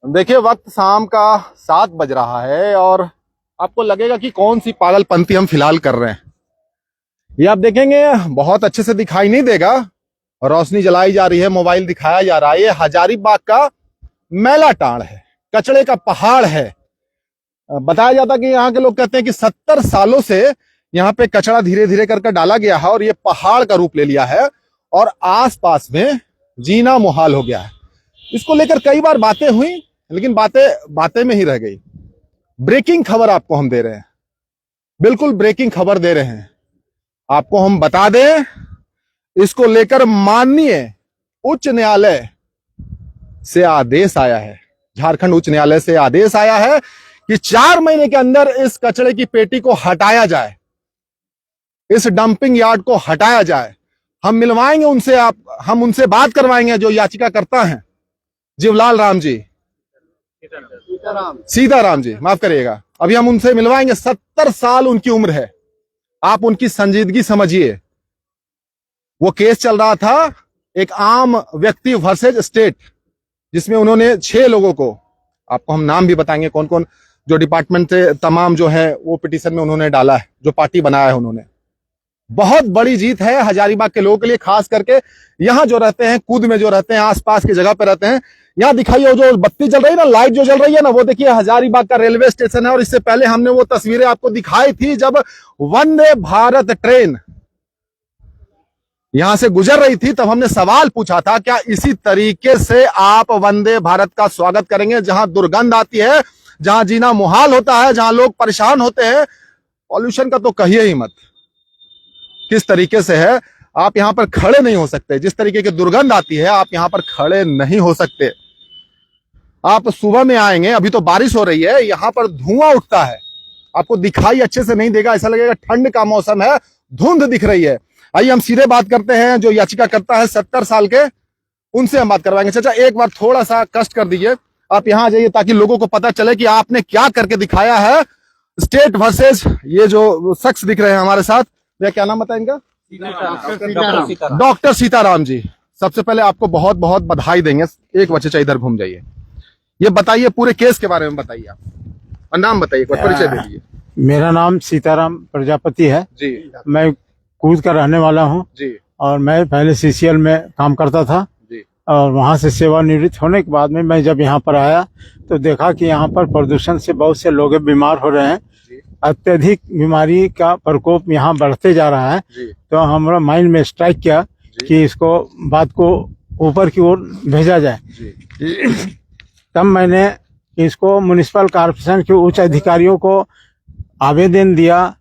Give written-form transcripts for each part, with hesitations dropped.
देखिए वक्त शाम का 7 बज रहा है और आपको लगेगा कि कौन सी पागलपंती हम फिलहाल कर रहे हैं। ये आप देखेंगे बहुत अच्छे से दिखाई नहीं देगा, रोशनी जलाई जा रही है, मोबाइल दिखाया जा रहा है। ये हजारीबाग का मैला टांड़ है, कचड़े का पहाड़ है। बताया जाता कि यहाँ के लोग कहते हैं कि 70 सालों से यहाँ पे कचड़ा धीरे धीरे करके डाला गया है और ये पहाड़ का रूप ले लिया है और आसपास में जीना मुहाल हो गया है। इसको लेकर कई बार बातें हुई, लेकिन बातें में ही रह गई। ब्रेकिंग खबर आपको हम दे रहे हैं, बिल्कुल ब्रेकिंग खबर दे रहे हैं। आपको हम बता दें, इसको लेकर माननीय उच्च न्यायालय से आदेश आया है, झारखंड उच्च न्यायालय से आदेश आया है कि 4 महीने के अंदर इस कचड़े की पेटी को हटाया जाए, इस डंपिंग यार्ड को हटाया जाए। हम मिलवाएंगे उनसे, हम उनसे बात करवाएंगे जो याचिका करता है, जीवलाल राम जी, सीताराम जी, माफ करिएगा। अभी हम उनसे मिलवाएंगे। 70 साल उनकी उम्र है। आप उनकी संजीदगी समझिए। वो केस चल रहा था एक आम व्यक्ति वर्सेज स्टेट, जिसमें उन्होंने 6 लोगों को, आपको हम नाम भी बताएंगे कौन कौन जो डिपार्टमेंट से तमाम जो है वो पिटीशन में उन्होंने डाला है, जो पार्टी बनाया है उन्होंने। बहुत बड़ी जीत है हजारीबाग के लोगों के लिए, खास करके यहाँ जो रहते हैं, कूद में जो रहते हैं, आसपास की जगह पे रहते हैं। यहाँ दिखाइए जो बत्ती जल रही है ना, लाइट जो जल रही है ना, वो देखिए हजारीबाग का रेलवे स्टेशन है। और इससे पहले हमने वो तस्वीरें आपको दिखाई थी जब वंदे भारत ट्रेन यहां से गुजर रही थी, तब हमने सवाल पूछा था क्या इसी तरीके से आप वंदे भारत का स्वागत करेंगे, जहां दुर्गंध आती है, जहां जीना मुहाल होता है, जहां लोग परेशान होते हैं। पॉल्यूशन का तो कहिए ही मत, किस तरीके से है। आप यहां पर खड़े नहीं हो सकते, जिस तरीके की दुर्गंध आती है आप यहां पर खड़े नहीं हो सकते। आप सुबह में आएंगे, अभी तो बारिश हो रही है, यहां पर धुआं उठता है, आपको दिखाई अच्छे से नहीं देगा, ऐसा लगेगा ठंड का मौसम है, धुंध दिख रही है। आइए हम सीधे बात करते हैं जो याचिका करता है 70 साल के, उनसे हम बात करवाएंगे। चाचा एक बार थोड़ा सा कष्ट कर दीजिए, आप यहां आ जाइए ताकि लोगों को पता चले कि आपने क्या करके दिखाया है। स्टेट वर्सेज ये जो शख्स दिख रहे हैं हमारे साथ, ये क्या नाम बताएं इनका? डॉक्टर सीताराम जी। सबसे पहले आपको बहुत बहुत बधाई देंगे। एक बच्चे इधर घूम जाइए, ये बताइए पूरे केस के बारे में बताइए आप, और नाम बताइए, परिचय दे दीजिए। मेरा नाम सीताराम प्रजापति है जी। मैं कूद का रहने वाला हूँ जी। और मैं पहले सीसीएल में काम करता था जी। और वहाँ से सेवानिवृत्त होने के बाद में मैं जब यहाँ पर आया तो देखा कि यहाँ पर प्रदूषण से बहुत से लोग बीमार हो रहे हैं। अत्यधिक बीमारी का प्रकोप यहाँ बढ़ते जा रहा है। तो हमारा माइंड में स्ट्राइक किया कि इसको बात को ऊपर की ओर भेजा जाए। तब मैंने इसको म्युनिसिपल कॉर्पोरेशन के उच्च अधिकारियों को आवेदन दिया,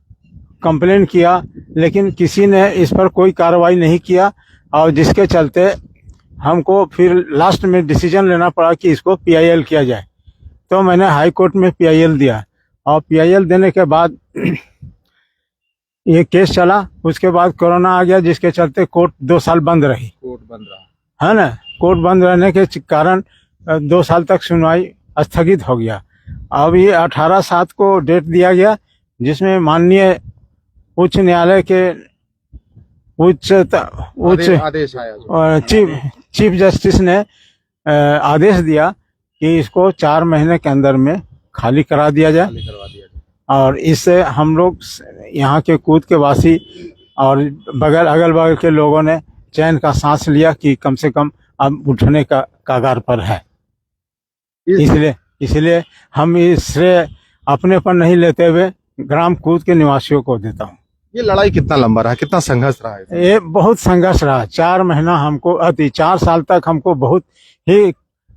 कंप्लेन किया, लेकिन किसी ने इस पर कोई कार्रवाई नहीं किया और जिसके चलते हमको फिर लास्ट में डिसीजन लेना पड़ा कि इसको पीआईएल किया जाए। तो मैंने हाई कोर्ट में पीआईएल दिया और पीआईएल देने के बाद ये केस चला। उसके बाद कोरोना आ गया, जिसके चलते कोर्ट 2 साल बंद रही। कोर्ट बंद रहा है ना, कोर्ट बंद रहने के कारण 2 साल तक सुनवाई स्थगित हो गया। अब ये 18/7 को डेट दिया गया, जिसमें माननीय उच्च न्यायालय के उच्च आदेश आया, चीफ जस्टिस ने आदेश दिया कि इसको 4 महीने के अंदर में खाली करा दिया जाए। और इससे हम लोग यहाँ के कूद के वासी और अगल बगल के लोगों ने चैन का सांस लिया कि कम से कम अब उठने का कगार पर है। इसलिए हम इससे अपने पर नहीं लेते हुए ग्राम कूद के निवासियों को देता हूँ। ये लड़ाई कितना लंबा रहा, कितना संघर्ष रहा है? ये बहुत संघर्ष रहा। 4 महीना हमको 4 साल तक हमको बहुत ही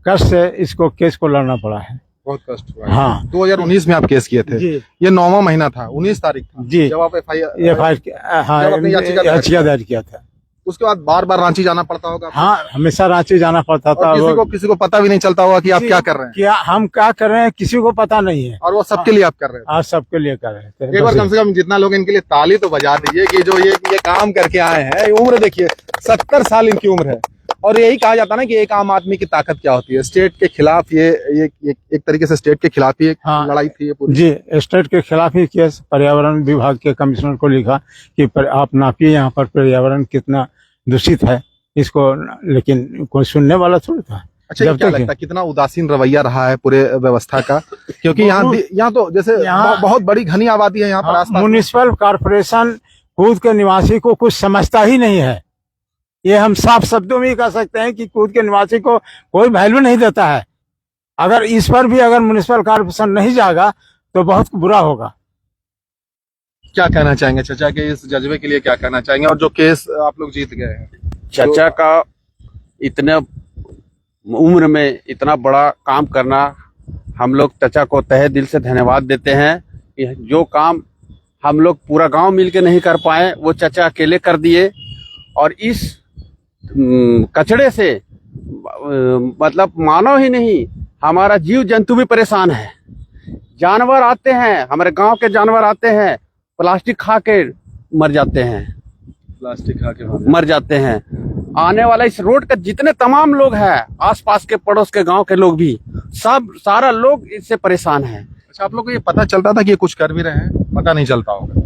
कष्ट से इसको केस को लड़ना पड़ा है। बहुत कष्ट हुआ। हाँ, 2019 में आप केस किए थे। ये 9वां महीना था, 19 तारीख था जी, जब आप याचिका दायर किया था। उसके बाद बार बार रांची जाना पड़ता होगा? हाँ, हमेशा रांची जाना पड़ता था। किसी को पता भी नहीं चलता होगा कि आप क्या कर रहे हैं, क्या हम क्या कर रहे हैं, किसी को पता नहीं है। और वो सबके लिए आप कर रहे हैं? आज सबके लिए कर रहे हैं। एक बार कम से कम जितना लोग इनके लिए ताली तो बजा दीजिए कि जो ये काम करके आए हैं। उम्र देखिए, 70 साल इनकी उम्र है। और यही कहा जाता है ना कि एक आम आदमी की ताकत क्या होती है। स्टेट के खिलाफ ये एक तरीके से स्टेट के खिलाफ ही लड़ाई थी पूरी। जी, स्टेट के खिलाफ ही केस। पर्यावरण विभाग के कमिश्नर को लिखा कि आप नापिए यहाँ पर पर्यावरण कितना दूषित है इसको, लेकिन कोई सुनने वाला थोड़ी था। अच्छा, ये क्या लगता है कितना उदासीन रवैया रहा है पूरे व्यवस्था का? क्योंकि यहाँ तो जैसे बहुत बड़ी घनी आबादी है यहाँ पर आसपास। म्युनिसिपल कॉर्पोरेशन कूद के निवासी को कुछ समझता ही नहीं है। ये हम साफ शब्दों में ही कह सकते हैं कि कूद के निवासी को कोई वैल्यू नहीं देता है। अगर इस पर भी अगर म्युनिसिपल कॉर्पोरेशन नहीं जाएगा तो बहुत बुरा होगा। क्या कहना चाहेंगे चचा के इस जज्बे के लिए, क्या कहना चाहेंगे? और जो केस आप लोग जीत गए हैं, चचा का इतने उम्र में इतना बड़ा काम करना, हम लोग चचा को तहे दिल से धन्यवाद देते हैं कि जो काम हम लोग पूरा गांव मिलके नहीं कर पाए वो चचा अकेले कर दिए। और इस कचड़े से मतलब मानव ही नहीं, हमारा जीव जंतु भी परेशान है। जानवर आते हैं, हमारे गांव के जानवर आते हैं, प्लास्टिक खा के मर जाते हैं, प्लास्टिक खा के मर जाते हैं। आने वाला इस रोड का जितने तमाम लोग हैं, आसपास के पड़ोस के गांव के लोग भी, सब सारा लोग इससे परेशान हैं। अच्छा, आप लोग को ये पता चलता था कि ये कुछ कर भी रहे हैं? पता नहीं चलता होगा?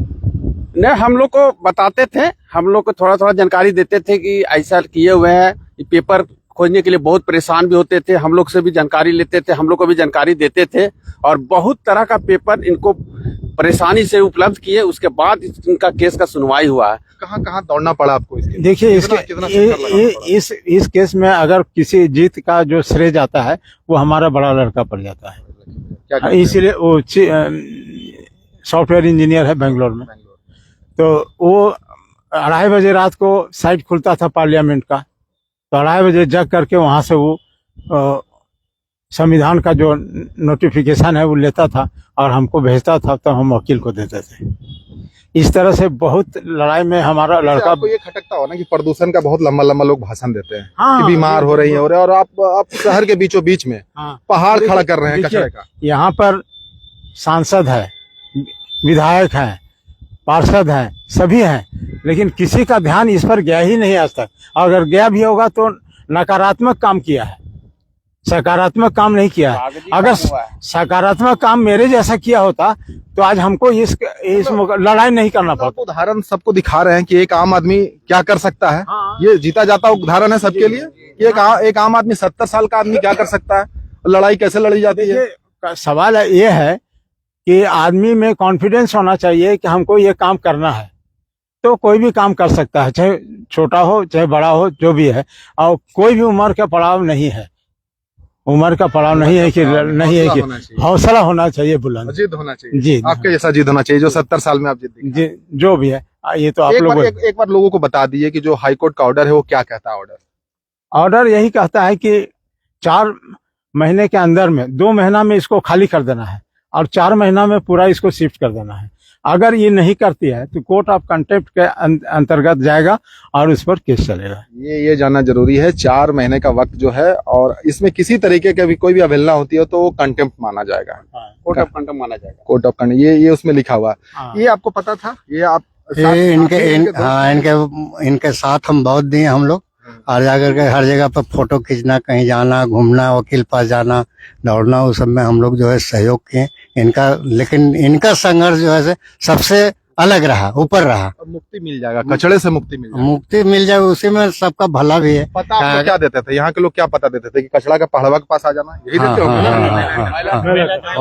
नहीं, हम लोग को बताते थे, हम लोग को थोड़ा थोड़ा जानकारी देते थे कि ऐसा किए हुए हैं। पेपर खोजने के लिए बहुत परेशान भी होते थे, हम लोग से भी जानकारी लेते थे, हम लोग को भी जानकारी देते थे। और बहुत तरह का पेपर इनको परेशानी से उपलब्ध किए, उसके बाद इनका केस का सुनवाई हुआ है। कहाँ कहाँ दौड़ना पड़ा आपको इसके? देखिए, इस केस में अगर किसी जीत का जो श्रेय जाता है वो हमारा बड़ा लड़का पड़ जाता है। इसीलिए वो सॉफ्टवेयर इंजीनियर है बेंगलोर में। तो वो 2:30 बजे रात को साइट खुलता था पार्लियामेंट का, तो 2:30 बजे जग करके वहां से वो संविधान का जो नोटिफिकेशन है वो लेता था और हमको भेजता था, तो हम वकील को देते थे। इस तरह से बहुत लड़ाई में हमारा लड़का। आपको ये खटकता हो ना कि प्रदूषण का बहुत लंबा लंबा लोग भाषण देते हैं हाँ, कि बीमार हो रही है, और आप शहर के बीचों बीच में पहाड़ खड़ा कर रहे हैं कचरे का। यहाँ पर सांसद है, विधायक है, पार्षद हैं, सभी हैं, लेकिन किसी का ध्यान इस पर गया ही नहीं आज तक। अगर गया भी होगा तो नकारात्मक काम किया है, सकारात्मक काम नहीं किया है। अगर सकारात्मक काम मेरे जैसा किया होता तो आज हमको इस लड़ाई नहीं करना पड़ता। उदाहरण सबको दिखा रहे हैं कि एक आम आदमी क्या कर सकता है। ये जीता जाता उदाहरण है सबके लिए। एक आम आदमी 70 साल का आदमी क्या कर सकता है, लड़ाई कैसे लड़ी जाती है। सवाल ये है कि आदमी में कॉन्फिडेंस होना चाहिए कि हमको ये काम करना है, तो कोई भी काम कर सकता है, चाहे छोटा हो चाहे बड़ा हो, जो भी है। और कोई भी उम्र का पड़ाव नहीं है, उम्र का पड़ाव नहीं है कि हौसला होना चाहिए, बुलंद जिद होना चाहिए जी। आपके जैसा जिद होना चाहिए जो 70 साल में आप जिद जो भी है। ये तो आप लोग एक बार लोगों को बता दीजिए कि जो हाईकोर्ट का ऑर्डर है वो क्या कहता है। ऑर्डर यही कहता है कि 4 महीने के अंदर में, 2 महीना में इसको खाली कर देना है और 4 महीना में पूरा इसको शिफ्ट कर देना है। अगर ये नहीं करती है तो कोर्ट ऑफ कंटेम्प्ट के अंतर्गत जाएगा और उस पर केस चलेगा। ये जानना जरूरी है। 4 महीने का वक्त जो है, और इसमें किसी तरीके का भी कोई भी अवहेलना होती है तो कंटेम्प्ट माना जाएगा, कोर्ट ऑफ कंटेम्प्ट माना जाएगा। कोर्ट ऑफ कंटेम्प्ट, ये उसमें लिखा हुआ है। ये आपको पता था? ये आप इनके साथ हम बहुत दिए हम लोग, और जाकर के हर जगह पर फोटो खींचना, कहीं जाना, घूमना, वकील पास जाना, दौड़ना, उस सब में हम लोग जो है सहयोग किए इनका। लेकिन इनका संघर्ष जो है सबसे अलग रहा, ऊपर रहा। मुक्ति मिल जाएगा, कचड़े से मुक्ति मिल जाएगा। मुक्ति मिल जाएगा, उसी में सबका भला भी है। पता आपको क्या देते थे यहाँ के लोग? क्या पता देते थे कि कचड़ा का पहाड़वा के पास आ जाना, यही देते होंगे।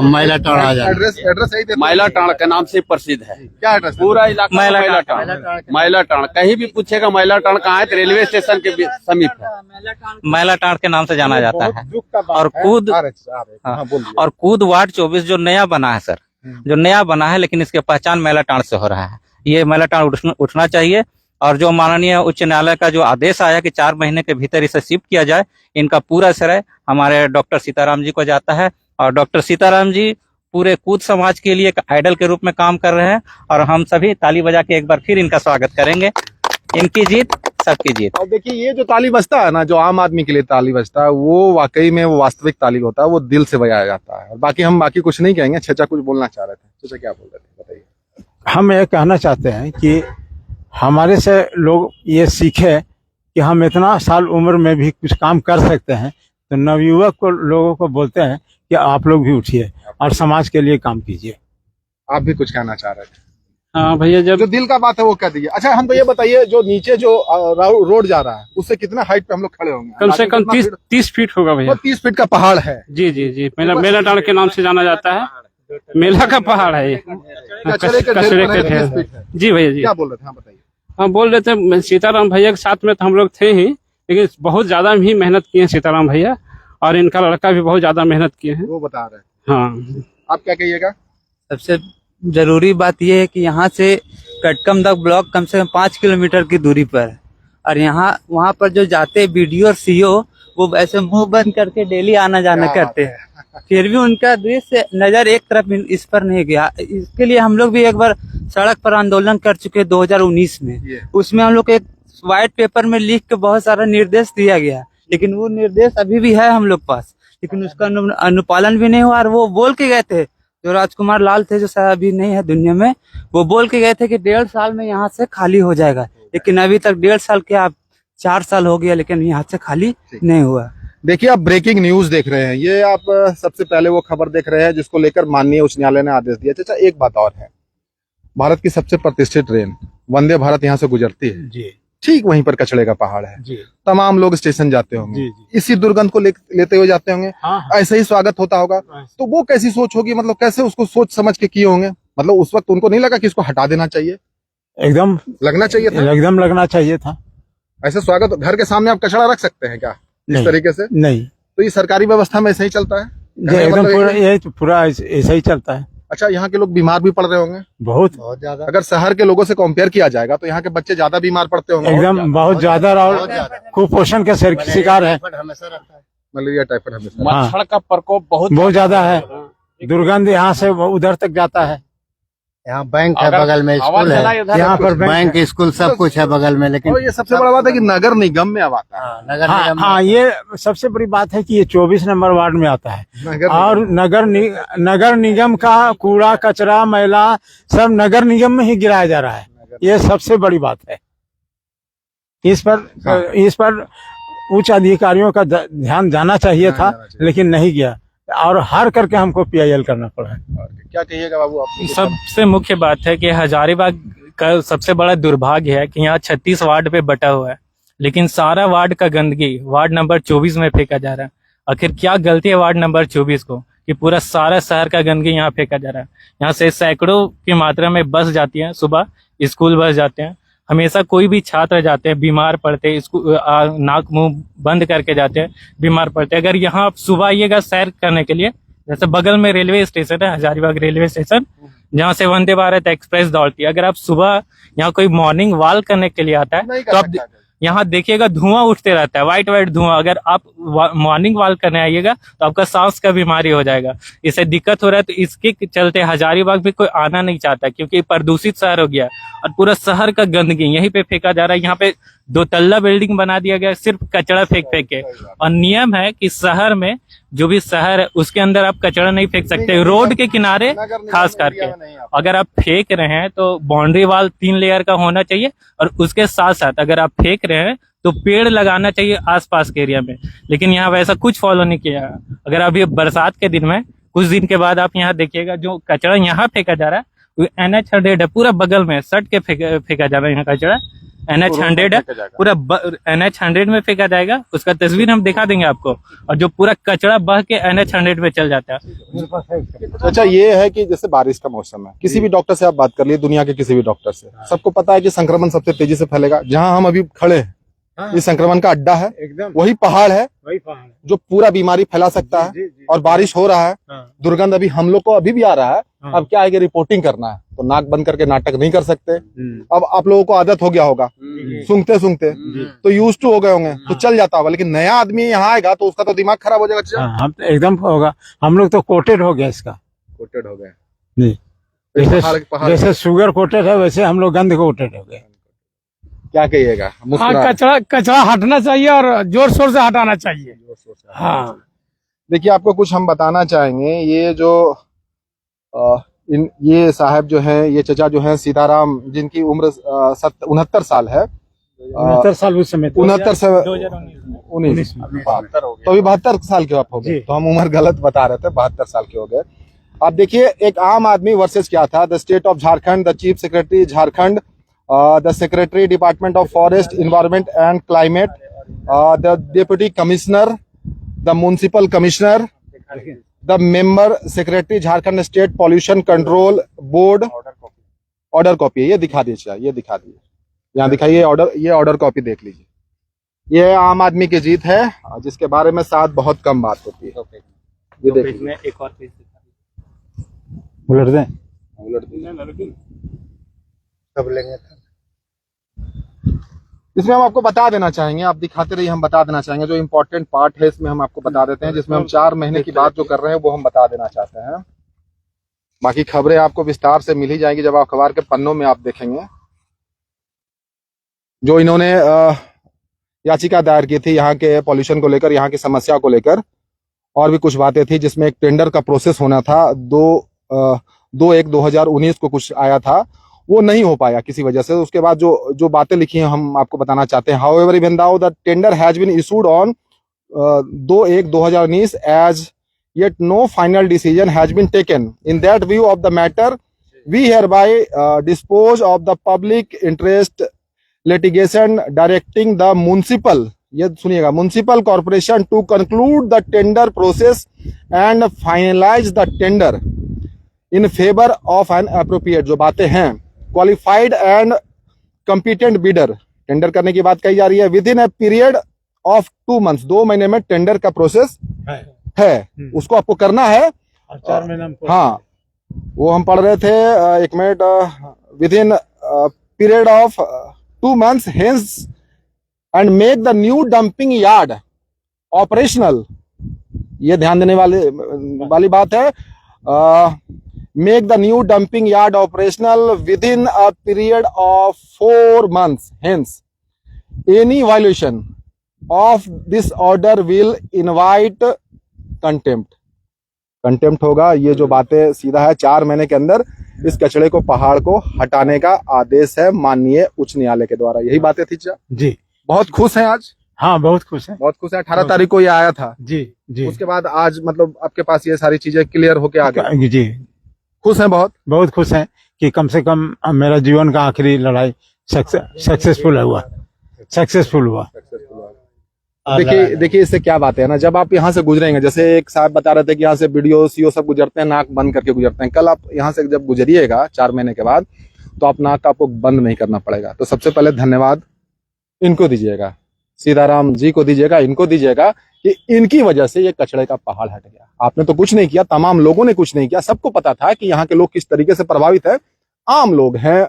महिला टाण आ जाना। एड्रेस यही देते। महिला टाण के नाम से प्रसिद्ध है क्या एड्रेस? पूरा इलाका महिला टाण। महिला टाण कहीं भी पूछेगा महिला टाण कहाँ है, तो रेलवे स्टेशन के समीप है। महिला टाण के नाम से जाना जाता है। और कूद वार्ड 24 जो नया बना है सर, जो नया बना है, लेकिन इसके पहचान महिला टाण से हो रहा है। ये महिला टाण उठना चाहिए। और जो माननीय उच्च न्यायालय का जो आदेश आया कि 4 महीने के भीतर इसे शिफ्ट किया जाए, इनका पूरा श्रेय हमारे डॉक्टर सीताराम जी को जाता है। और डॉक्टर सीताराम जी पूरे कूद समाज के लिए एक आइडल के रूप में काम कर रहे हैं, और हम सभी ताली बजा के एक बार फिर इनका स्वागत करेंगे। इनकी जीत सबकी जीत। और देखिए, ये जो ताली बजता है ना, जो आम आदमी के लिए ताली बजता है, वो वाकई में वो वास्तविक ताली होता है, वो दिल से बजाया जाता है। और बाकी कुछ नहीं कहेंगे। चचा कुछ बोलना चाह रहे थे, चचा क्या बोल रहे थे बताइए। हम ये कहना चाहते हैं कि हमारे से लोग ये सीखे कि हम इतना साल उम्र में भी कुछ काम कर सकते हैं। तो नवयुवक को लोगों को बोलते हैं कि आप लोग भी उठिए और समाज के लिए काम कीजिए। आप भी कुछ कहना चाह रहे थे? हाँ भैया, जब जो दिल का बात है वो कह दीजिए। अच्छा हमको ये बताइए, जो नीचे जो रोड जा रहा है उससे कितना हाइट पे हम लोग खड़े होंगे? कम से कम 30 फीट होगा भैया। 30 फीट का पहाड़ है। जी जी जी, मेला टाड़ के नाम से जाना जाता है, मेला का पहाड़ है ये। कचरे के कचरे ढेर के पर है, ढेर। 30 फीट है। जी भैया जी, क्या बोल रहे थे? हाँ बताइए। हम बोल रहे थे सीताराम भैया के साथ में तो हम लोग थे ही, लेकिन बहुत ज्यादा ही मेहनत किए हैं सीताराम भैया, और इनका लड़का भी बहुत ज्यादा मेहनत किए हैं। वो बता रहे हैं। हाँ, आप क्या कहिएगा? सबसे जरूरी बात यह है कि यहाँ से कटकम तक ब्लॉक कम से कम 5 किलोमीटर की दूरी पर है, और यहाँ वहाँ पर जो जाते बीडीओ और सीओ वो ऐसे मुंह बंद करके डेली आना जाना क्या करते हैं, फिर भी उनका दृश्य नजर एक तरफ इस पर नहीं गया। इसके लिए हम लोग भी एक बार सड़क पर आंदोलन कर चुके 2019 में। उसमें हम लोग एक व्हाइट पेपर में लिख के बहुत सारा निर्देश दिया गया, लेकिन वो निर्देश अभी भी है हम लोग पास, लेकिन उसका अनुपालन भी नहीं हुआ। और वो बोल के गए थे, जो राजकुमार लाल थे, जो शायद अभी नहीं है दुनिया में, वो बोल के गए थे कि 1.5 साल में यहाँ से खाली हो जाएगा, लेकिन अभी तक 1.5 साल क्या, 4 साल हो गया, लेकिन यहाँ से खाली नहीं हुआ। देखिए आप ब्रेकिंग न्यूज देख रहे हैं, ये आप सबसे पहले वो खबर देख रहे हैं जिसको लेकर माननीय उच्च न्यायालय ने आदेश दिया। चाचा एक बात और है, भारत की सबसे प्रतिष्ठित ट्रेन वंदे भारत यहाँ से गुजरती है जी ठीक वहीं पर कचड़े का पहाड़ है। जी तमाम लोग स्टेशन जाते होंगे, जी जी। इसी दुर्गंध को लेते हुए जाते होंगे। हाँ हाँ। ऐसे ही स्वागत होता होगा, तो वो कैसी सोच होगी? मतलब कैसे उसको सोच समझ के किए होंगे? मतलब उस वक्त उनको नहीं लगा कि इसको हटा देना चाहिए? एकदम लगना चाहिए था। एकदम लगना चाहिए था। ऐसे स्वागत, घर के सामने आप कचड़ा रख सकते हैं क्या इस नहीं। तरीके से? नहीं, तो ये सरकारी व्यवस्था में ऐसे ही चलता है? ये एकदम मतलब पूरा, ये पूरा ऐसा ही चलता है। अच्छा, यहाँ के लोग बीमार भी पड़ रहे होंगे बहुत ज्यादा। अगर शहर के लोगों से कंपेयर किया जाएगा तो यहाँ के बच्चे ज्यादा बीमार पड़ते होंगे। एकदम बहुत ज्यादा, और कुपोषण के शिकार है। हमेशा रहता है। मलेरिया टाइफाइड हमेशा। हाँ। मच्छर का प्रकोप बहुत ज्यादा है, दुर्गंध यहाँ से उधर तक जाता है। यहाँ बैंक है, अगर बगल में हवा स्कूल चला है, इधर यहाँ पर बैंक स्कूल सब कुछ है बगल में, लेकिन और ये सबसे बड़ा बात है कि नगर निगम में अब आता है। हाँ, नगर हाँ निगम हाँ, ये सबसे बड़ी बात है कि ये 24 नंबर वार्ड में आता है, नगर और नगर निगम का कूड़ा कचरा मैला सब नगर निगम में ही गिराया जा रहा है। ये सबसे बड़ी बात है। इस पर उच्च अधिकारियों का ध्यान जाना चाहिए था, लेकिन नहीं गया, और हार करके हमको PIL करना पड़ा है। क्या कहिएगा बाबू आप? सबसे मुख्य बात है कि हजारीबाग का सबसे बड़ा दुर्भाग्य है कि यहाँ 36 वार्ड पे बटा हुआ है, लेकिन सारा वार्ड का गंदगी वार्ड नंबर 24 में फेंका जा रहा है। आखिर क्या गलती है वार्ड नंबर 24 को कि पूरा सारा शहर का गंदगी यहाँ फेंका जा रहा है? यहाँ से सैकड़ों की मात्रा में बस जाती है, सुबह स्कूल बस जाते हैं, हमेशा कोई भी छात्र जाते हैं बीमार पड़ते हैं, नाक मुंह बंद करके जाते हैं, बीमार पड़ते हैं। अगर यहाँ आप सुबह आइएगा सैर करने के लिए, जैसे बगल में रेलवे स्टेशन है हजारीबाग रेलवे स्टेशन, जहाँ से वंदे भारत एक्सप्रेस दौड़ती है, अगर आप सुबह यहाँ कोई मॉर्निंग वॉक करने के लिए आता है तो आप यहाँ देखिएगा धुआं उठते रहता है, व्हाइट धुआं। अगर आप मॉर्निंग वॉक करने आइएगा तो आपका सांस का बीमारी हो जाएगा, इससे दिक्कत हो रहा है। तो इसके चलते हजारीबाग भी कोई आना नहीं चाहता, क्योंकि प्रदूषित शहर हो गया और पूरा शहर का गंदगी यहीं पे फेंका जा रहा है। यहाँ पे 2 तल्ला बिल्डिंग बना दिया गया सिर्फ कचरा फेंक के, और नियम है कि शहर में जो भी शहर है उसके अंदर आप कचरा नहीं फेंक सकते, रोड के किनारे खास करके। अगर आप फेंक रहे हैं तो बाउंड्री वाल 3 लेयर का होना चाहिए, और उसके साथ साथ अगर आप फेंक रहे हैं तो पेड़ लगाना चाहिए आसपास के एरिया में, लेकिन यहाँ वैसा कुछ फॉलो नहीं किया। अगर अभी बरसात के दिन में कुछ दिन के बाद आप यहाँ देखिएगा जो कचरा यहाँ फेंका जा रहा है वो NH 100 है, पूरा बगल में सट के फेंका जा रहा है यहाँ कचरा। NH 100 है, पूरा NH 100 में फेंका जाएगा, उसका तस्वीर हम दिखा देंगे आपको, और जो पूरा कचरा बह के NH 100 में चल जाता है। अच्छा ये है कि जैसे बारिश का मौसम है, किसी भी डॉक्टर से आप बात कर लिए, दुनिया के किसी भी डॉक्टर से, सबको पता है कि संक्रमण सबसे तेजी से फैलेगा। जहां हम अभी खड़े हैं ये संक्रमण का अड्डा है, एकदम वही पहाड़ है वही पहाड़ है। जो पूरा बीमारी फैला सकता है। और बारिश हो रहा है, दुर्गंध अभी हम लोग को अभी भी आ रहा है। अब क्या है कि रिपोर्टिंग करना है तो नाक बंद करके नाटक नहीं कर सकते। अब आप लोगों को आदत हो गया होगा सूंघते सूंघते, तो यूज टू हो गए होंगे, तो चल जाता होगा। लेकिन नया आदमी यहाँ आएगा तो उसका तो दिमाग खराब हो जाएगा। हम एकदम होगा, हम लोग तो कोटेड हो गया इसका। कोटेड हो गए जी, जैसे शुगर कोटेड है वैसे हम लोग गंध कोटेड हो गए। क्या कहिएगा? कचरा हटना चाहिए और जोर शोर से हटाना चाहिए। हाँ, देखिए आपको कुछ हम बताना चाहेंगे। ये जो ये साहब जो हैं, ये चचा जो हैं सीताराम, जिनकी उम्र 69 साल है। 69 साल उस समय 69 से 19 तो अभी 72 साल के आप हो गए, तो हम उम्र गलत बता रहे थे, 72 साल के हो गए। आप देखिए एक आम आदमी वर्सेस क्या था, the state of Jharkhand, the chief secretary Jharkhand, the secretary department of forest environment and climate, the deputy commissioner, the municipal commissioner, the member secretary Jharkhand state pollution control board. Order copy ये दिखा दीजिए, ये दिखा दीजिए, यहाँ दिखाइए ऑर्डर, ये ऑर्डर कॉपी देख लीजिए। ये आम आदमी की जीत है जिसके बारे में साथ बहुत कम बात होती है। ये देखिए, एक और पेज उलट दें। सब लेंगे। इसमें हम आपको बता देना चाहेंगे, आप दिखाते रहिए, हम बता देना चाहेंगे जो इम्पोर्टेंट पार्ट है इसमें हम आपको बता देते हैं, जिसमें हम 4 महीने की बात जो कर रहे हैं वो हम बता देना चाहते हैं। बाकी खबरें आपको विस्तार से मिल ही जाएंगी जब अखबार के पन्नों में आप देखेंगे। जो इन्होंने याचिका दायर की थी यहाँ के पॉल्यूशन को लेकर, यहाँ की समस्या को लेकर, और भी कुछ बातें थी जिसमें एक टेंडर का प्रोसेस होना था, 2/1/2019 को कुछ आया था, वो नहीं हो पाया किसी वजह से। उसके बाद जो बातें लिखी हैं हम आपको बताना चाहते हैं। However even though the tender has been issued on 2/1/2019 as yet no final decision has been taken. In that view of the matter, we hereby dispose of the public interest litigation directing the municipal, ये सुनिएगा, municipal corporation to conclude the tender process and finalize the tender in favor of an appropriate, जो बातें हैं, qualified and competent bidder। Tender करने की बात कही जा रही है। within a period of 2 months, 2 महीने में टेंडर का प्रोसेस है, उसको आपको करना है। 4 महीने में हाँ, वो हम पढ़ रहे थे, एक minute, with in period of 2 months hence and make the new dumping yard operational. ये ध्यान देने वाली बात है। Make the new dumping yard operational with in a period of 4 months hence any violation of this order will invite contempt होगा। ये जो बातें सीधा है, 4 महीने के अंदर इस कचड़े को, पहाड़ को हटाने का आदेश है माननीय उच्च न्यायालय के द्वारा। यही बातें थी जी। बहुत खुश हैं आज? हाँ, बहुत खुश है, बहुत खुश है। 18 तारीख को ये आया था जी जी। उसके बाद आज मतलब आपके पास ये सारी चीजें क्लियर होके आ गई जी, खुश हैं? बहुत खुश हैं कि कम से कम मेरा जीवन का आखिरी लड़ाई सक्सेसफुल हुआ। देखिए इससे क्या बात है ना, जब आप यहाँ से गुजरेंगे, जैसे एक साहब बता रहे थे कि यहाँ से बीडीओ सीओ सब गुजरते हैं, नाक बंद करके गुजरते हैं। कल आप यहाँ से जब गुजरिएगा 4 महीने के बाद, तो आप नाक आपको बंद नहीं करना पड़ेगा। तो सबसे पहले धन्यवाद इनको दीजिएगा, सीताराम जी को दीजिएगा, इनको दीजिएगा कि इनकी वजह से ये कचड़े का पहाड़ हट गया। आपने तो कुछ नहीं किया, तमाम लोगों ने कुछ नहीं किया। सबको पता था कि यहाँ के लोग किस तरीके से प्रभावित है। आम लोग हैं,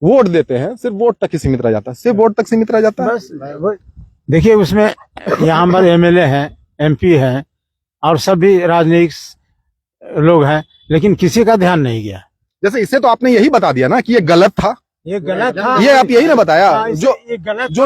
वोट देते हैं, सिर्फ वोट तक ही सीमित रह जाता है, सिर्फ वोट तक सीमित रह जाता है। बस देखिए, उसमें यहाँ पर एमएलए हैं, एमपी हैं और सभी राजनीतिक लोग हैं, लेकिन किसी का ध्यान नहीं गया। जैसे इससे तो आपने यही बता दिया ना कि ये गलत था, ये गलत था, ये आप यही ना बताया। जो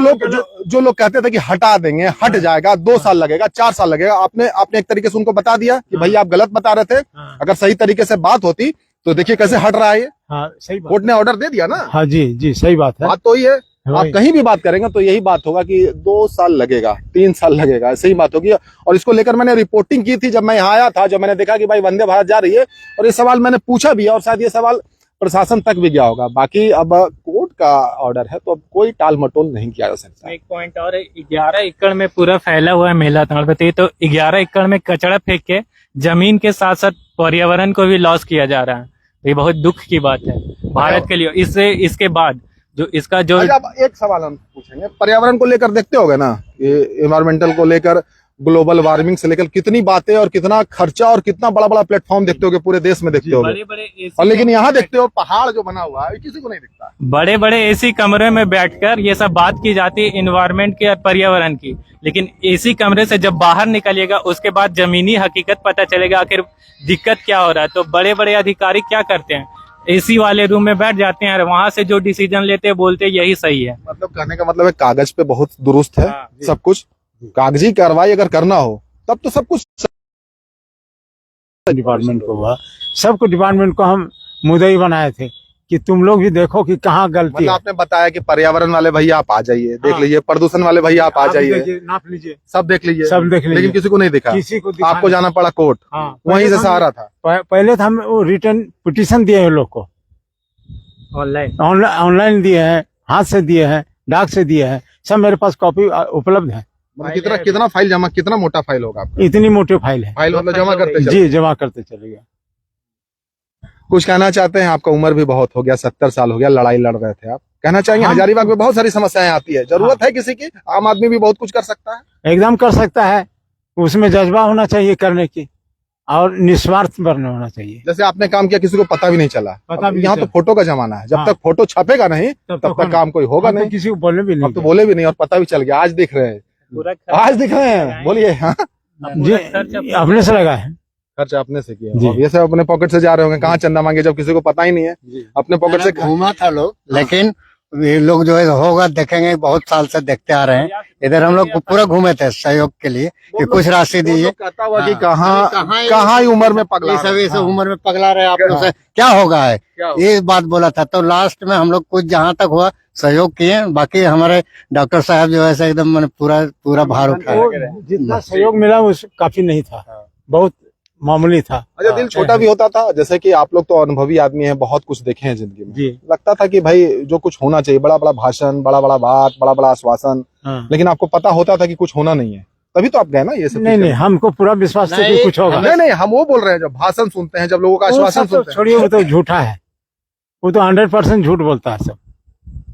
लोग कहते थे कि हटा देंगे, हट जाएगा, 2 साल लगेगा, 4 साल लगेगा, आपने एक तरीके से उनको बता दिया कि भाई आप गलत बता रहे थे। अगर सही तरीके से बात होती तो देखिए कैसे हट रहा है ये। हाँ, सही बात। कोर्ट ने ऑर्डर दे दिया ना। हाँ जी जी, सही बात है। बात तो ये, आप कहीं भी बात करेंगे तो यही बात होगा कि 2 साल लगेगा, 3 साल लगेगा, ऐसे ही बात होगी। और इसको लेकर मैंने रिपोर्टिंग की थी जब मैं यहाँ आया था, जब मैंने देखा कि भाई वंदे भारत जा रही है, और ये सवाल मैंने पूछा भी है, और शायद ये सवाल प्रशासन तक भी गया होगा। बाकी अब कोर्ट का ऑर्डर है तो अब कोई टाल मटोल नहीं किया जा सकता। एक पॉइंट और है, 11 एकड़ में पूरा फैला हुआ है मेला ताड़पत्री, तो 11 एकड़ में कचरा फेंक के जमीन के साथ साथ पर्यावरण को भी लॉस किया जा रहा है। ये बहुत दुख की बात है भारत के लिए। इसके बाद जो इसका जो अब एक सवाल हम पूछेंगे, पर्यावरण को लेकर देखते होगे ना, एनवायरमेंटल को लेकर, ग्लोबल वार्मिंग से लेकर कितनी बातें और कितना खर्चा और कितना बड़ा बड़ा प्लेटफॉर्म देखते होगे, पूरे देश में देखते होगे। बड़े और लेकिन यहाँ देखते हो पहाड़ जो बना हुआ है किसी को नहीं दिखता। बड़े बड़े एसी कमरे में बैठकर ये सब बात की जाती है इन्वायरमेंट की और पर्यावरण की, लेकिन एसी कमरे से जब बाहर निकलिएगा उसके बाद जमीनी हकीकत पता चलेगा आखिर दिक्कत क्या हो रहा है। तो बड़े बड़े अधिकारी क्या करते हैं, एसी वाले रूम में बैठ जाते हैं और वहां से जो डिसीजन लेते हैं बोलते हैं यही सही है। मतलब कहने का मतलब है कागज पे बहुत दुरुस्त है सब कुछ। कागजी कार्रवाई अगर करना हो तब तो सब कुछ डिपार्टमेंट को हुआ, सबको डिपार्टमेंट को हम मुद्दा ही बनाए थे कि तुम लोग भी देखो कि कहाँ गलती मतलब है। आपने बताया कि पर्यावरण वाले भैया आप आ जाइए, देख लीजिए, प्रदूषण वाले भैया आप आ आप जाइए, देखिए, नाप लीजिए, सब देख लीजिए, सब देख लीजिए। लेकिन किसी को नहीं दिखा। किसी को दिखाना आपको जाना पड़ा कोर्ट, हाँ, वहीं से हम- सहारा था। पहले तो हम वो रिटर्न पिटीशन दिए हैं लोग को, ऑनलाइन ऑनलाइन दिए हैं, हाथ से दिए हैं, डाक से दिए हैं, सब मेरे पास कॉपी उपलब्ध है। मतलब कितना कितना फाइल जमा, कितना मोटा फाइल होगा आपका? इतनी मोटी फाइल है। फाइल मतलब जमा करते चले। जी, जमा करते चले गए। कुछ कहना चाहते हैं? आपका उम्र भी बहुत हो गया, 70 साल हो गया, लड़ाई लड़ रहे थे आप, कहना चाहेंगे? हाँ। हजारीबाग में बहुत सारी समस्याएं आती है, जरूरत है किसी की? आम आदमी भी बहुत कुछ कर सकता है। एकदम कर सकता है, उसमें जज्बा होना चाहिए करने की, और निस्वार्थ बनना होना चाहिए। जैसे आपने काम किया, किसी को पता भी नहीं चला। पता अब भी यहाँ नहीं तो फोटो का जमाना है, जब हाँ। तक फोटो छपेगा नहीं तब तक काम कोई होगा हम तो नहीं। किसी को बोलने भी अब नहीं तो बोले भी नहीं और पता भी चल गया, आज दिख रहे हैं, पूरा आज दिख रहे हैं, बोलिए। हाँ, जी, अपने से लगा है। खर्चा अपने से किया जी। और ये सब अपने पॉकेट से जा रहे होंगे, कहाँ चंदा मांगे जब किसी को पता ही नहीं है, अपने पॉकेट से। घूमा था लोग, लेकिन ये लोग जो है होगा देखेंगे, बहुत साल से देखते आ रहे हैं। इधर हम लोग पूरा घूमे थे सहयोग के लिए कि कुछ राशि दीजिए। कहता हुआ कि हाँ। कहाँ ही उम्र में पगला ये सब रहे हैं। उम्र में पगला रहे आप लोग से क्या होगा है, ये बात बोला था। तो लास्ट में हम लोग कुछ जहाँ तक हुआ सहयोग किए, बाकी हमारे डॉक्टर साहब जो है एकदम मैंने पूरा भार उठाया। वो जितना सहयोग मिला वो काफी नहीं था, बहुत मामूली था। अच्छा, दिल छोटा भी होता था, जैसे कि आप लोग तो अनुभवी आदमी हैं, बहुत कुछ देखे हैं जिंदगी में। जी, लगता था कि भाई जो कुछ होना चाहिए, बड़ा बड़ा भाषण, बड़ा बड़ा बात, बड़ा बड़ा आश्वासन, हाँ। लेकिन आपको पता होता था कि कुछ होना नहीं है, तभी तो आप गए ना ये सब नहीं चीज़ नहीं, हमको पूरा विश्वास था कि नहीं, कुछ होगा। करने। नहीं, हम वो बोल रहे हैं, जब भाषण सुनते हैं, जब लोगों का वो आश्वासन सब तो सुनते हैं, छोड़िए, वो तो झूठा है, वो तो 100% झूठ बोलता है सब।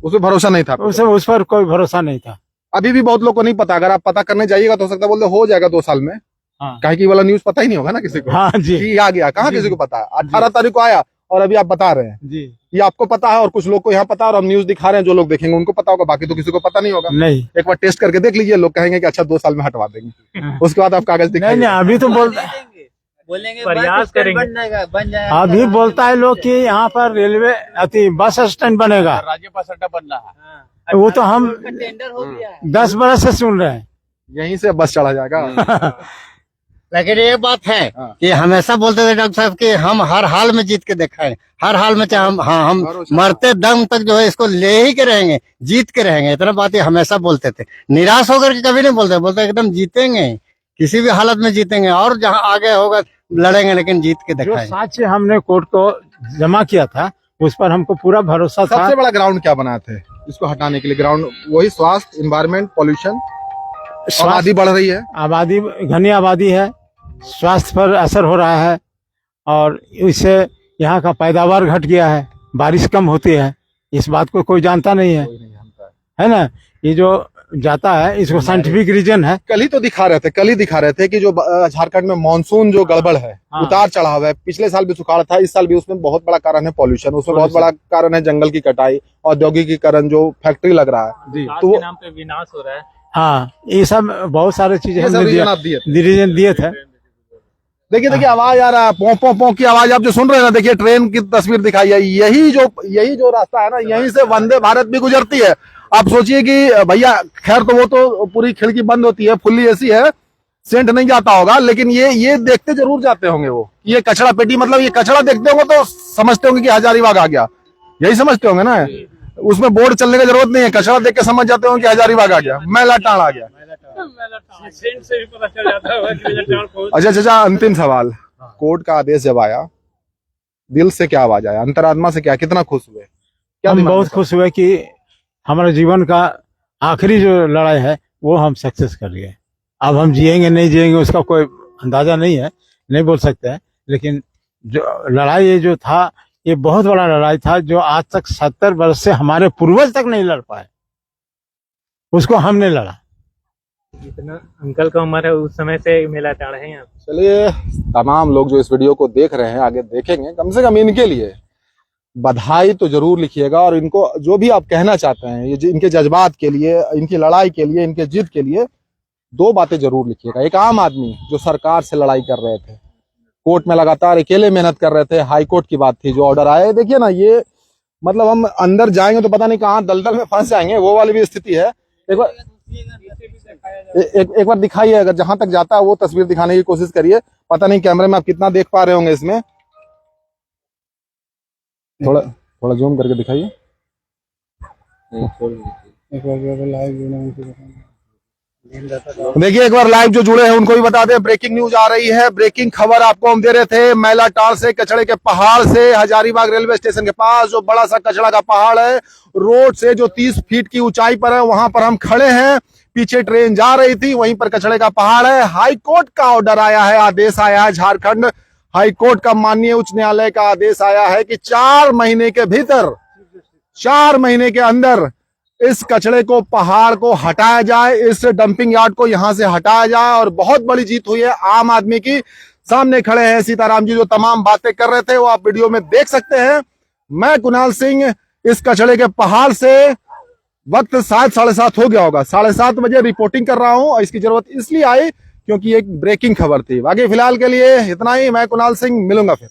उसमें भरोसा नहीं था। उस पर कोई भरोसा नहीं था। अभी भी बहुत लोग को नहीं पता, अगर आप पता करने जाइएगा तो हो सकता है बोलते हो जाएगा 2 साल में, हाँ। कहीं की वाला न्यूज पता ही नहीं होगा ना किसी को। हाँ जी, कि आ गया, कहाँ जी, किसी को पता है? 18 तारीख को आया और अभी आप बता रहे हैं, जी, ये आपको पता है और कुछ लोग को यहाँ पता है, और हम न्यूज दिखा रहे हैं, जो लोग देखेंगे उनको पता होगा, बाकी तो किसी को पता नहीं होगा। नहीं एक बार टेस्ट करके देख लीजिए, लोग कहेंगे कि अच्छा 2 साल में हटवा देंगे, उसके बाद आप कागज नहीं दिखाइए। नहीं, अभी तो बोलेंगे प्रयास करेंगे। बन जाएगा। अभी बोलता है लोग कि यहाँ पर रेलवे बस स्टैंड बनेगा, राज्य बस अड्डा बन रहा है। वो तो हम टेंडर हो गया है। 10 बरस से सुन रहे हैं। यहीं से बस चढ़ा जाएगा। लेकिन एक बात है हाँ। कि हमेशा बोलते थे डॉक्टर साहब कि हम हर हाल में जीत के दिखाएंगे, हर हाल में चाहे हम भरोसा। मरते दम तक जो है इसको ले ही के रहेंगे, जीत के रहेंगे। इतना बात ये हमेशा बोलते थे, निराश होकर के कभी नहीं बोलते एकदम जीतेंगे, किसी भी हालत में जीतेंगे, और जहाँ आगे होगा लड़ेंगे, लेकिन जीत के जो दिखाएंगे। साक्ष्य हमने कोर्ट को जमा किया था, उस पर हमको पूरा भरोसा था। सबसे बड़ा ग्राउंड क्या बनाए थे इसको हटाने के लिए? ग्राउंड वही स्वास्थ्य, इन्वायरमेंट, पॉल्यूशन, आबादी बढ़ रही है, आबादी, घनी आबादी है, स्वास्थ्य पर असर हो रहा है, और इससे यहाँ का पैदावार घट गया है, बारिश कम होती है। इस बात को कोई जानता नहीं है, कोई नहीं जानता है। है ना? ये जो जाता है इसको साइंटिफिक रीजन है। कल ही तो दिखा रहे थे कि जो झारखंड में मानसून जो गड़बड़ है, हाँ। उतार चढ़ाव है, पिछले साल भी सुखाड़ था, इस साल भी, उसमें बहुत बड़ा कारण है पॉल्यूशन, उसमें बहुत बड़ा कारण है जंगल की कटाई, औद्योगिकीकरण, जो फैक्ट्री लग रहा है, जी, तो के नाम पे विनाश हो रहा है। हाँ, ये सब बहुत सारे चीजें ये सब हमने रीजन आप दिए थे। रीजन दिए थे। देखिए आवाज आ रहा है, पौ पौ पौ की आवाज आप जो सुन रहे हैं ना, देखिए ट्रेन की तस्वीर दिखाई है, यही जो रास्ता है ना, यहीं से वंदे भारत भी गुजरती है। आप सोचिए कि भैया, खैर तो वो तो पूरी खिड़की बंद होती है, फुल्ली एसी है, सेंट नहीं जाता होगा, लेकिन ये देखते जरूर जाते होंगे वो, ये कचरा पेटी, मतलब ये कचरा देखते होंगे तो समझते होंगे कि हजारीबाग आ गया, यही समझते होंगे ना। उसमें बोर्ड चलने की जरूरत नहीं है, कचरा देख के समझ जाते होंगे कि हजारीबाग आ गया, मैला टाण आ गया। से भी पता चल जाता है। अच्छा, अंतिम सवाल, कोर्ट का आदेश जब आया, दिल से क्या आवाज आया, अंतरात्मा से क्या, कितना खुश हुए? क्या हम दिमाग में बहुत खुश हुए कि हमारे जीवन का आखिरी जो लड़ाई है वो हम सक्सेस कर लिए। अब हम जिएंगे नहीं जिएंगे उसका कोई अंदाजा नहीं है, नहीं बोल सकते हैं, लेकिन जो लड़ाई ये जो था, ये बहुत बड़ा लड़ाई था, जो आज तक 70 वर्ष से हमारे पूर्वज तक नहीं लड़ पाए, उसको हमने लड़ा। जितना अंकल का उम्र है उस समय से मेला टाड़ है यहाँ। चलिए, तमाम लोग जो इस वीडियो को देख रहे हैं, आगे देखेंगे, कम से कम इनके लिए बधाई तो जरूर लिखिएगा, और इनको जो भी आप कहना चाहते हैं, ये इनके जज्बात के लिए, इनकी लड़ाई के लिए, इनके जिद के लिए 2 बातें जरूर लिखिएगा। एक आम आदमी जो सरकार से लड़ाई कर रहे थे, कोर्ट में लगातार अकेले मेहनत कर रहे थे, हाई कोर्ट की बात थी, जो ऑर्डर आए, देखिए ना, ये मतलब हम अंदर जाएंगे तो पता नहीं कहाँ दलदल में फंस जाएंगे, वो वाली भी स्थिति है। एक बार दिखाइए, अगर जहां तक जाता है वो तस्वीर दिखाने की कोशिश करिए। पता नहीं कैमरे में आप कितना देख पा रहे होंगे, इसमें थोड़ा थोड़ा जूम करके दिखाइए। देखिए एक बार लाइव जो जुड़े हैं उनको भी बता दें, ब्रेकिंग न्यूज आ रही है, ब्रेकिंग खबर आपको हम दे रहे थे। मैलाटांड़ से, कचड़े के पहाड़ से, हजारीबाग रेलवे स्टेशन के पास जो बड़ा सा कचड़ा का पहाड़ है, रोड से जो 30 फीट की ऊंचाई पर है, वहां पर हम खड़े हैं। पीछे ट्रेन जा रही थी, वहीं पर कचड़े का पहाड़ है। हाईकोर्ट का ऑर्डर आया है, आदेश आया है। झारखंड हाईकोर्ट का माननीय उच्च न्यायालय का आदेश आया है कि 4 महीने के भीतर, 4 महीने के अंदर इस कचड़े को, पहाड़ को हटाया जाए, इस डंपिंग यार्ड को यहां से हटाया जाए। और बहुत बड़ी जीत हुई है आम आदमी की। सामने खड़े हैं सीताराम जी, जो तमाम बातें कर रहे थे वो आप वीडियो में देख सकते हैं। मैं कुणाल सिंह इस कचड़े के पहाड़ से, वक्त शायद 7:30 हो गया होगा, 7:30 बजे रिपोर्टिंग कर रहा हूं। और इसकी जरूरत इसलिए आई क्योंकि एक ब्रेकिंग खबर थी। बाकी फिलहाल के लिए इतना ही। मैं कुणाल सिंह, मिलूंगा फिर।